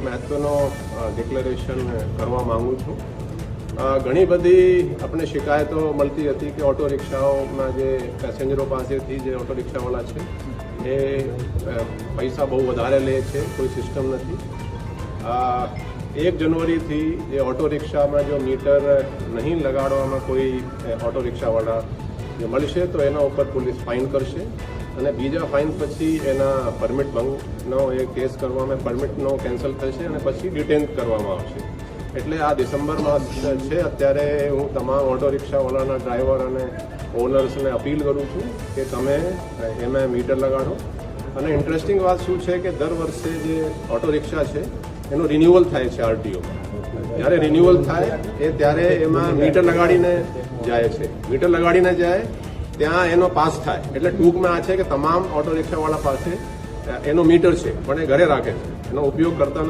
મહત્વનો ડિક્લેરેશન કરવા માંગુ છું. ઘણી બધી આપણે શિકાયતો મળતી હતી કે ઓટો રિક્ષાઓમાં જે પેસેન્જરો પાસેથી જે ઓટો રિક્ષાવાળા છે એ પૈસા બહુ વધારે લે છે, કોઈ સિસ્ટમ નથી. 1 જનવરીથી જે ઓટો રિક્ષામાં જો મીટર નહીં લગાડવામાં કોઈ ઓટો રિક્ષાવાળા જે મળશે તો એના ઉપર પોલીસ ફાઇન કરશે અને બીજા ફાઇન પછી એના પરમિટ ભંગનો એ કેસ કરવામાં, પરમિટનો કેન્સલ થશે અને પછી ડિટેન કરવામાં આવશે. એટલે આ ડિસેમ્બર માસ છે, અત્યારે હું તમામ ઓટો રિક્ષાવાળાના ડ્રાઈવર અને ઓનર્સને અપીલ કરું છું કે તમે એમાં મીટર લગાડો. અને ઇન્ટરેસ્ટિંગ વાત શું છે કે દર વર્ષે જે ઓટો રિક્ષા છે એનું રિન્યુઅલ થાય છે આરટીઓમાં. જ્યારે રિન્યુઅલ થાય ત્યારે એમાં મીટર લગાડીને જાય છે. મીટર લગાડીને જાય ત્યાં એનો પાસ થાય. એટલે ટૂંકમાં આ છે કે તમામ ઓટો રિક્ષાવાળા પાસે એનો મીટર છે પણ એ ઘરે રાખે છે, એનો ઉપયોગ કરતા નથી.